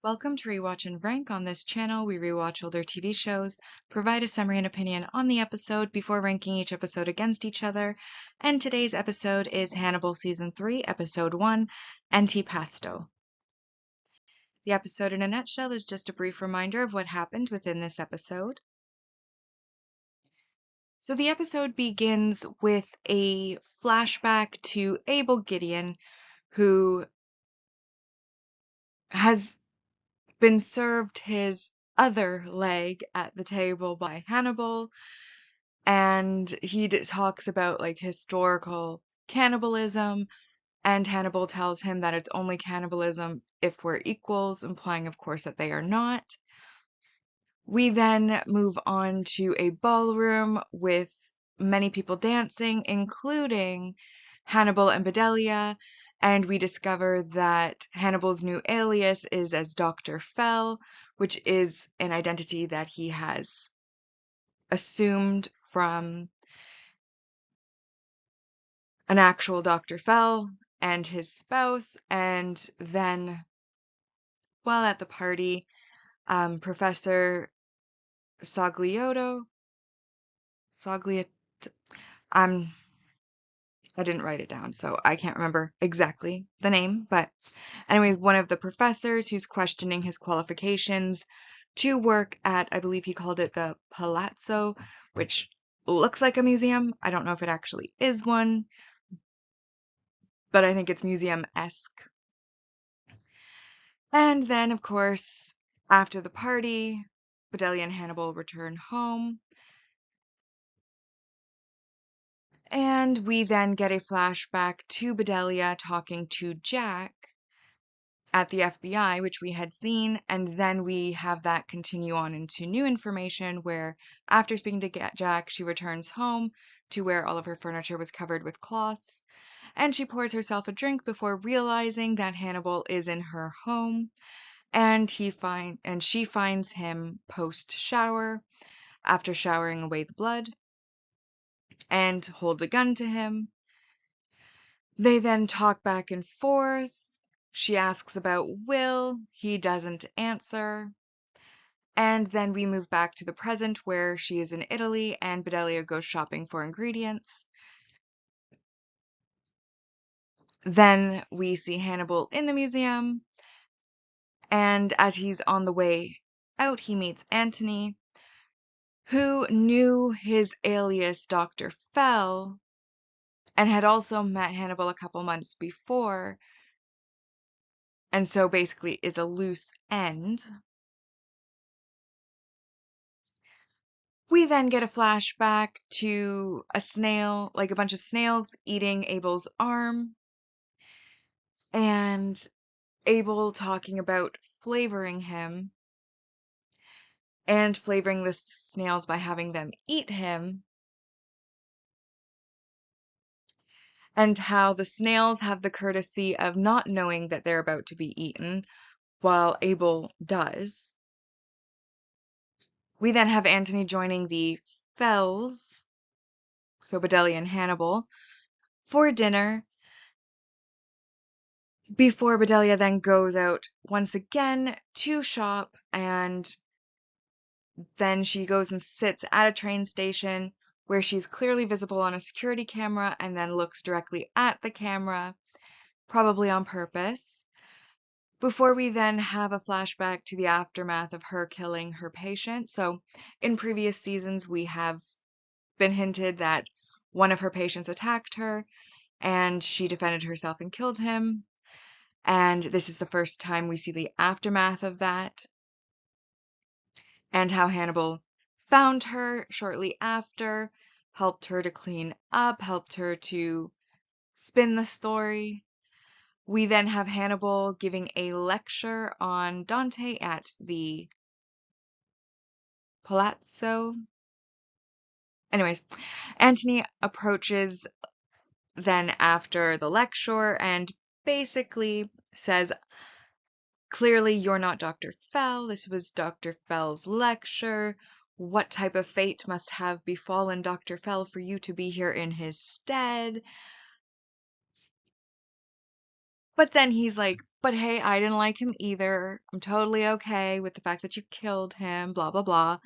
Welcome to Rewatch and Rank. On this channel, we rewatch older TV shows, provide a summary and opinion on the episode before ranking each episode against each other. And today's episode is Hannibal Season 3, Episode 1, Antipasto. The episode in a nutshell is just a brief reminder of what happened within this episode. So the episode begins with a flashback to Abel Gideon, who has been served his other leg at the table by Hannibal, and he talks about like historical cannibalism, and Hannibal tells him that it's only cannibalism if we're equals, implying of course that they are not. We then move on to a ballroom with many people dancing, including Hannibal and Bedelia, and we discover that Hannibal's new alias is as Dr. Fell, which is an identity that he has assumed from an actual Dr. Fell and his spouse. And then while at the party, Professor Sagliotto, Sagliot, I didn't write it down, so I can't remember exactly the name, but anyways, one of the professors who's questioning his qualifications to work at, I believe he called it the Palazzo, which looks like a museum. I don't know if it actually is one, but I think it's museum-esque. And then, of course, after the party, Bedelia and Hannibal return home. And we then get a flashback to Bedelia talking to Jack at the FBI, which we had seen, and then we have that continue on into new information where after speaking to Jack, she returns home to where all of her furniture was covered with cloths, and she pours herself a drink before realizing that Hannibal is in her home, and she finds him post-shower after showering away the blood and holds a gun to him. They then talk back and forth. She asks about Will. He doesn't answer. And then we move back to the present where she is in Italy and Bedelia goes shopping for ingredients. Then we see Hannibal in the museum. And as he's on the way out, he meets Antony, who knew his alias Dr. Fell and had also met Hannibal a couple months before, and so basically is a loose end. We then get a flashback to a snail, like a bunch of snails eating Abel's arm, and Abel talking about flavoring him and flavoring the snails by having them eat him, and how the snails have the courtesy of not knowing that they're about to be eaten, while Abel does. We then have Antony joining the Fells, so Bedelia and Hannibal, for dinner, before Bedelia then goes out once again to shop, and then she goes and sits at a train station where she's clearly visible on a security camera and then looks directly at the camera, probably on purpose, before we then have a flashback to the aftermath of her killing her patient. So in previous seasons, we have been hinted that one of her patients attacked her and she defended herself and killed him. And this is the first time we see the aftermath of that, and how Hannibal found her shortly after, helped her to clean up, helped her to spin the story. We then have Hannibal giving a lecture on Dante at the Palazzo. Anyways, Antony approaches then after the lecture and basically says, clearly you're not Dr. Fell. This was Dr. Fell's lecture. What type of fate must have befallen Dr. Fell for you to be here in his stead? But then he's like, but hey, I didn't like him either. I'm totally okay with the fact that you killed him, blah, blah, blah.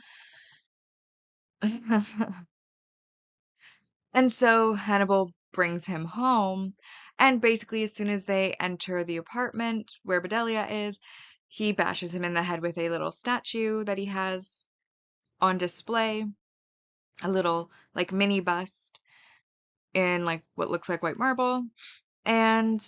And so Hannibal brings him home, and basically, as soon as they enter the apartment where Bedelia is, he bashes him in the head with a little statue that he has on display, a little like mini bust in like what looks like white marble. And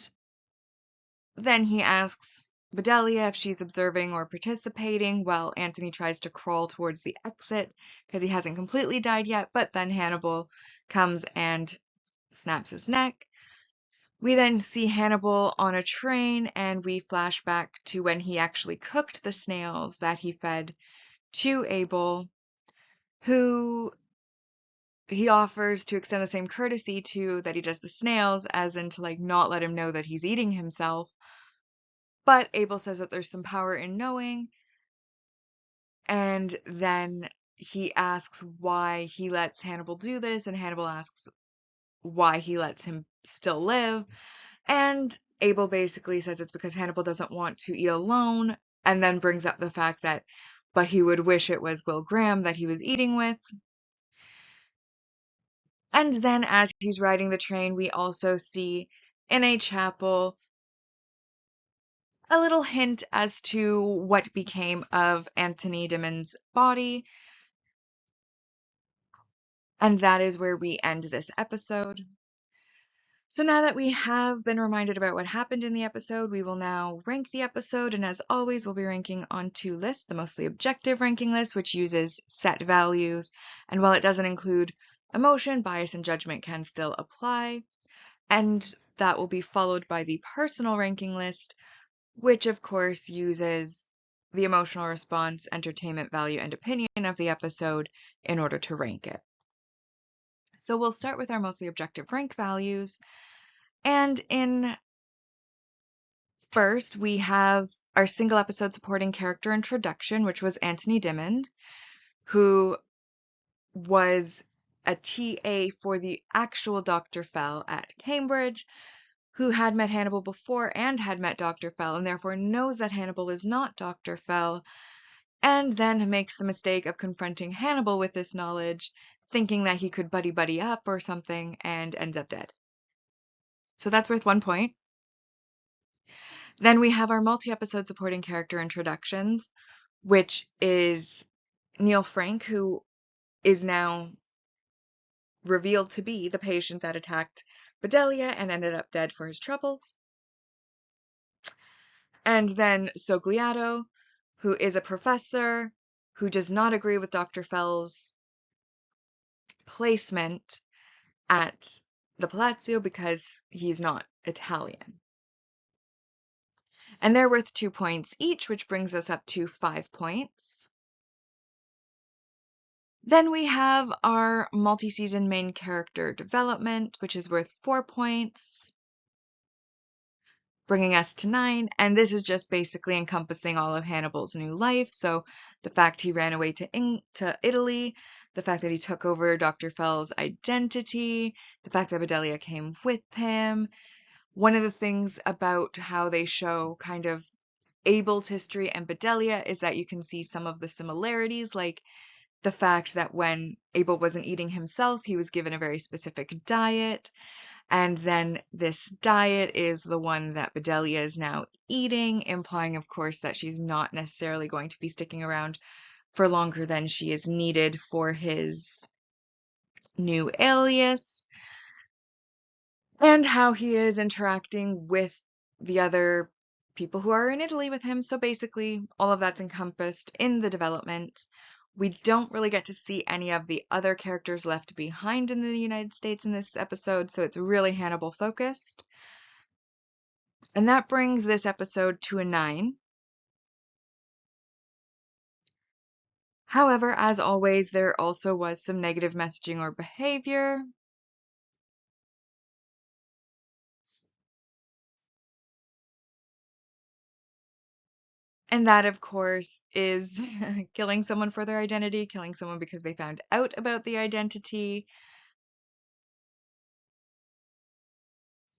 then he asks Bedelia if she's observing or participating while Anthony tries to crawl towards the exit because he hasn't completely died yet, but then Hannibal comes and snaps his neck. We then see Hannibal on a train, and we flash back to when he actually cooked the snails that he fed to Abel, who he offers to extend the same courtesy to that he does the snails, as in to like not let him know that he's eating himself. But Abel says that there's some power in knowing, and then he asks why he lets Hannibal do this, and Hannibal asks why he lets him still live. And Abel basically says it's because Hannibal doesn't want to eat alone, and then brings up the fact that, but he would wish it was Will Graham that he was eating with. And then as he's riding the train, we also see in a chapel a little hint as to what became of Anthony Dimon's body. And that is where we end this episode. So now that we have been reminded about what happened in the episode, we will now rank the episode, and as always, we'll be ranking on two lists, the mostly objective ranking list, which uses set values, and while it doesn't include emotion, bias and judgment can still apply, and that will be followed by the personal ranking list, which of course uses the emotional response, entertainment value, and opinion of the episode in order to rank it. So we'll start with our mostly objective rank values. And in first, we have our single episode supporting character introduction, which was Anthony Dimond, who was a TA for the actual Dr. Fell at Cambridge, who had met Hannibal before and had met Dr. Fell, and therefore knows that Hannibal is not Dr. Fell, and then makes the mistake of confronting Hannibal with this knowledge, thinking that he could buddy up or something, and ends up dead. So that's worth 1 point. Then we have our multi-episode supporting character introductions, which is Neil Frank, who is now revealed to be the patient that attacked Bedelia and ended up dead for his troubles. And then Sogliato, who is a professor who does not agree with Dr. Fell's placement at the Palazzo because he's not Italian. And they're worth 2 points each, which brings us up to 5 points. Then we have our multi-season main character development, which is worth 4 points, bringing us to 9. And this is just basically encompassing all of Hannibal's new life. So the fact he ran away to Italy, the fact that he took over Dr. Fell's identity, the fact that Bedelia came with him. One of the things about how they show kind of Abel's history and Bedelia is that you can see some of the similarities, like the fact that when Abel wasn't eating himself, he was given a very specific diet. And then this diet is the one that Bedelia is now eating, implying, of course, that she's not necessarily going to be sticking around for longer than she is needed for his new alias. And how he is interacting with the other people who are in Italy with him. So basically, all of that's encompassed in the development. We don't really get to see any of the other characters left behind in the United States in this episode, so it's really Hannibal focused. And that brings this episode to a 9. However, as always, there also was some negative messaging or behavior. And that, of course, is killing someone for their identity, killing someone because they found out about the identity.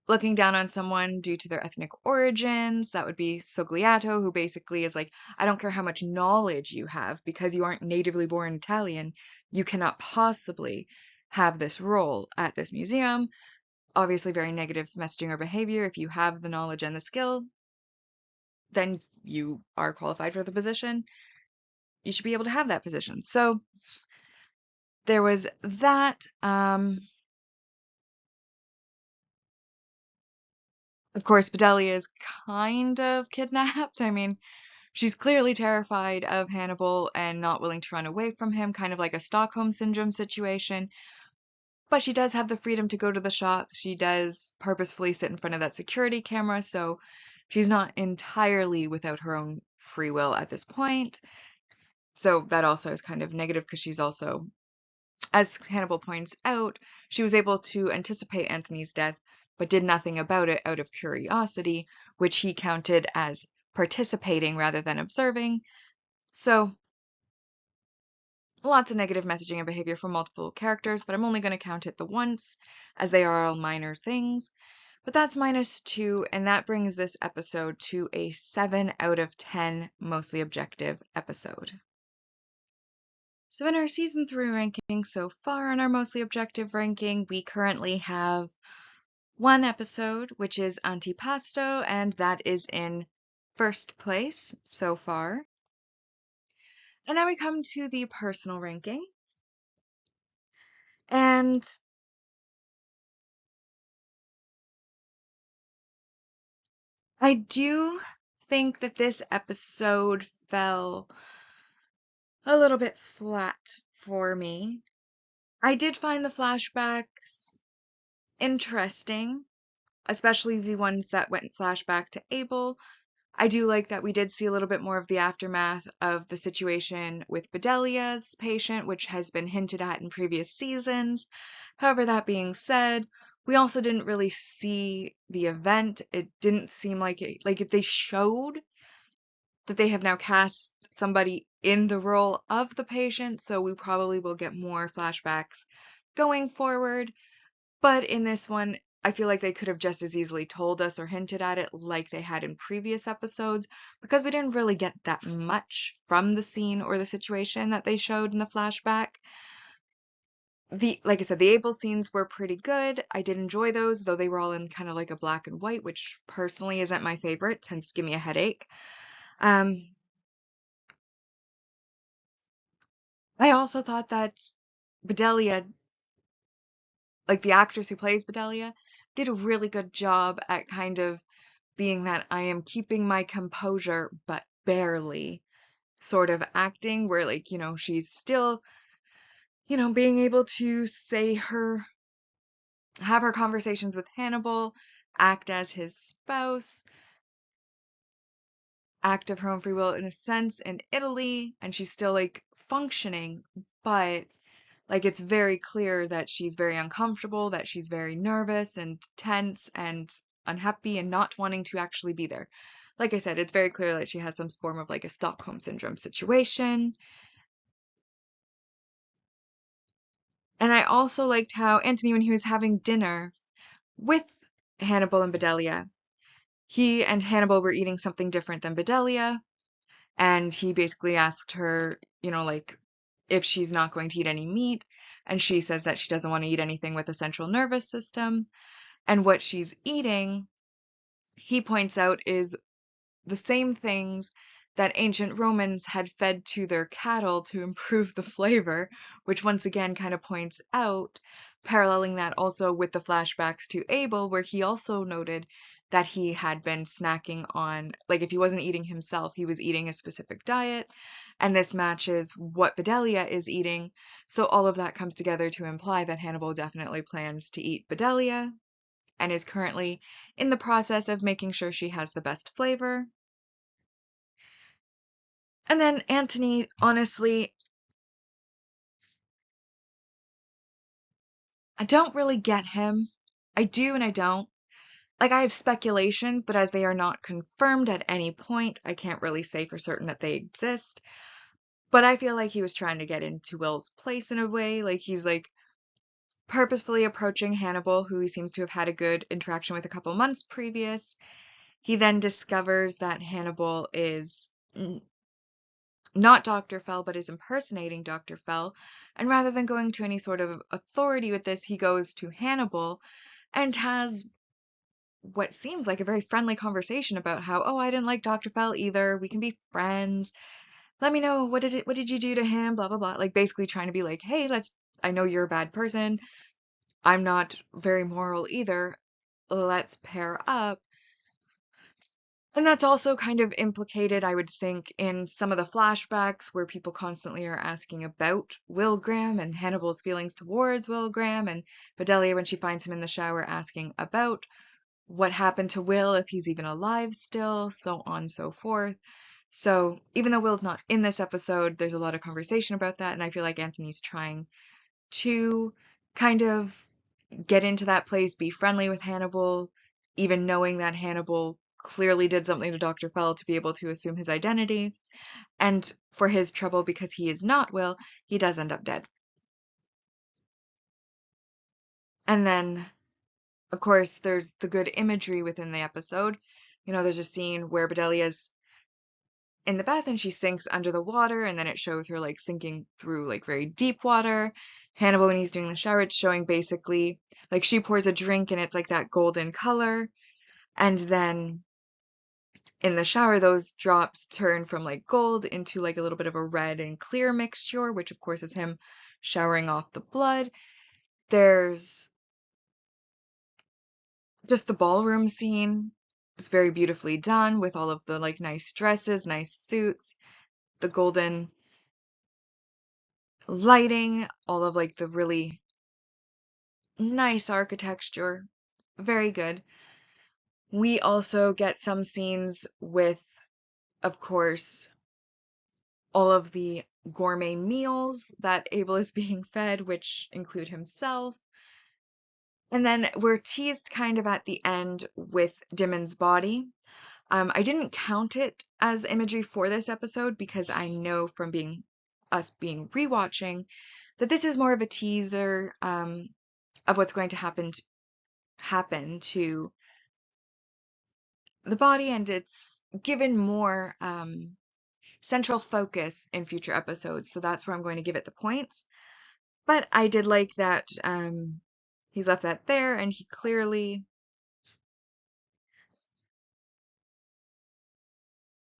looking down on someone due to their ethnic origins. That would be Sogliato, who basically is like, I don't care how much knowledge you have, because you aren't natively born Italian, you cannot possibly have this role at this museum. Obviously, very negative messaging or behavior. If you have the knowledge and the skill, then you are qualified for the position. You should be able to have that position. So there was that. Of course, Bedelia is kind of kidnapped. I mean, she's clearly terrified of Hannibal and not willing to run away from him, kind of like a Stockholm syndrome situation. But she does have the freedom to go to the shop. She does purposefully sit in front of that security camera, so she's not entirely without her own free will at this point. So that also is kind of negative because she's also, as Hannibal points out, she was able to anticipate Anthony's death, but did nothing about it out of curiosity, which he counted as participating rather than observing. So lots of negative messaging and behavior from multiple characters, but I'm only going to count it the once, as they are all minor things. But that's -2, and that brings this episode to a 7 out of 10 mostly objective episode. So in our season 3 ranking so far, on our mostly objective ranking, we currently have one episode, which is Antipasto, and that is in first place so far. And now we come to the personal ranking. And I do think that this episode fell a little bit flat for me. I did find the flashbacks interesting, especially the ones that went flashback to Abel. I do like that we did see a little bit more of the aftermath of the situation with Bedelia's patient, which has been hinted at in previous seasons. However, that being said, we also didn't really see the event. It didn't seem like if they showed that they have now cast somebody in the role of the patient, so we probably will get more flashbacks going forward. But in this one, I feel like they could have just as easily told us or hinted at it like they had in previous episodes, because we didn't really get that much from the scene or the situation that they showed in the flashback. Like I said, the Abel scenes were pretty good. I did enjoy those, though they were all in kind of like a black and white, which personally isn't my favorite, tends to give me a headache. I also thought that Bedelia, like the actress who plays Bedelia, did a really good job at kind of being that I am keeping my composure, but barely sort of acting, where, like, she's still, being able to have her conversations with Hannibal, act as his spouse, act of her own free will in a sense in Italy, and she's still, like, functioning, but like it's very clear that she's very uncomfortable, that she's very nervous and tense and unhappy and not wanting to actually be there. Like I said, it's very clear that she has some form of like a Stockholm syndrome situation. And I also liked how Anthony, when he was having dinner with Hannibal and Bedelia, he and Hannibal were eating something different than Bedelia, and he basically asked her, like if she's not going to eat any meat, and she says that she doesn't want to eat anything with a central nervous system. And what she's eating, he points out, is the same things that ancient Romans had fed to their cattle to improve the flavor, which once again kind of points out, paralleling that also with the flashbacks to Abel, where he also noted that he had been snacking on, like if he wasn't eating himself, he was eating a specific diet, and this matches what Bedelia is eating. So all of that comes together to imply that Hannibal definitely plans to eat Bedelia, and is currently in the process of making sure she has the best flavor. And then Anthony, honestly, I don't really get him. I do and I don't. Like, I have speculations, but as they are not confirmed at any point, I can't really say for certain that they exist. But I feel like he was trying to get into Will's place in a way. Like, he's like purposefully approaching Hannibal, who he seems to have had a good interaction with a couple months previous. He then discovers that Hannibal is not Dr. Fell, but is impersonating Dr. Fell. And rather than going to any sort of authority with this, he goes to Hannibal and has what seems like a very friendly conversation about how, oh, I didn't like Dr. Fell either. We can be friends. Let me know what did you do to him? Blah blah blah. Like basically trying to be like, hey, I know you're a bad person. I'm not very moral either. Let's pair up. And that's also kind of implicated, I would think, in some of the flashbacks where people constantly are asking about Will Graham and Hannibal's feelings towards Will Graham, and Bedelia, when she finds him in the shower, asking about what happened to Will, if he's even alive still, so on and so forth. So even though Will's not in this episode, there's a lot of conversation about that, and I feel like Anthony's trying to kind of get into that place, be friendly with Hannibal, even knowing that Hannibal clearly did something to Dr. Fell to be able to assume his identity. And for his trouble, because he is not Will, he does end up dead. And then, of course, there's the good imagery within the episode. You know, there's a scene where Bedelia's in the bath and she sinks under the water, and then it shows her like sinking through like very deep water. Hannibal, when he's doing the shower, it's showing basically like she pours a drink and it's like that golden color. And then in the shower, those drops turn from like gold into like a little bit of a red and clear mixture, which of course is him showering off the blood. There's just the ballroom scene. It's very beautifully done with all of the like nice dresses, nice suits, the golden lighting, all of like the really nice architecture. Very good. We also get some scenes with, of course, all of the gourmet meals that Abel is being fed, which include himself. And then we're teased kind of at the end with Dimon's body. I didn't count it as imagery for this episode because I know from us being rewatching that this is more of a teaser of what's going to happen to the body, and it's given more central focus in future episodes. So that's where I'm going to give it the points. But I did like that he's left that there, and he clearly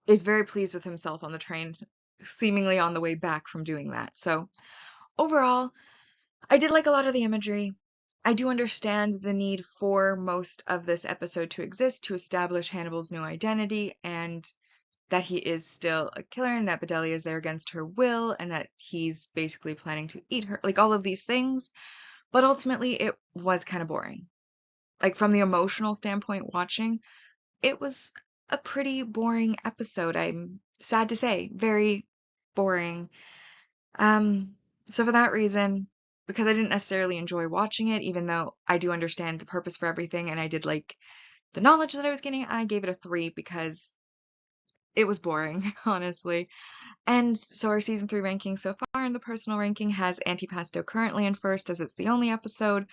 is very pleased with himself on the train, seemingly on the way back from doing that. So overall, I did like a lot of the imagery. I do understand the need for most of this episode to exist to establish Hannibal's new identity and that he is still a killer and that Bedelia is there against her will and that he's basically planning to eat her, like all of these things. But ultimately, it was kind of boring. Like from the emotional standpoint, watching, it was a pretty boring episode. I'm sad to say, very boring. Um, so for that reason, because I didn't necessarily enjoy watching it, even though I do understand the purpose for everything and I did like the knowledge that I was getting, I gave it a 3 because it was boring, honestly. And so our season 3 ranking so far in the personal ranking has Antipasto currently in first as it's the only episode,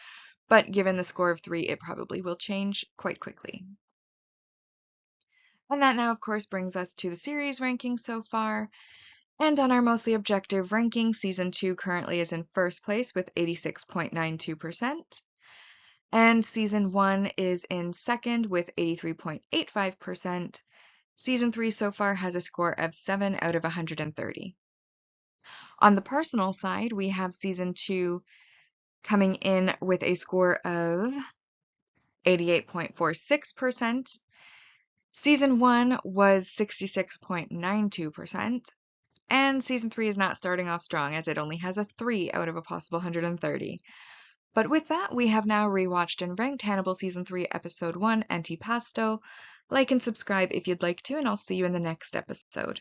but given the score of 3, it probably will change quite quickly. And that now, of course, brings us to the series ranking so far. And on our mostly objective ranking, Season 2 currently is in first place with 86.92%. And Season 1 is in second with 83.85%. Season 3 so far has a score of 7 out of 130. On the personal side, we have Season 2 coming in with a score of 88.46%. Season 1 was 66.92%. And Season 3 is not starting off strong as it only has a 3 out of a possible 130. But with that, we have now rewatched and ranked Hannibal Season 3, Episode 1, Antipasto. Like and subscribe if you'd like to, and I'll see you in the next episode.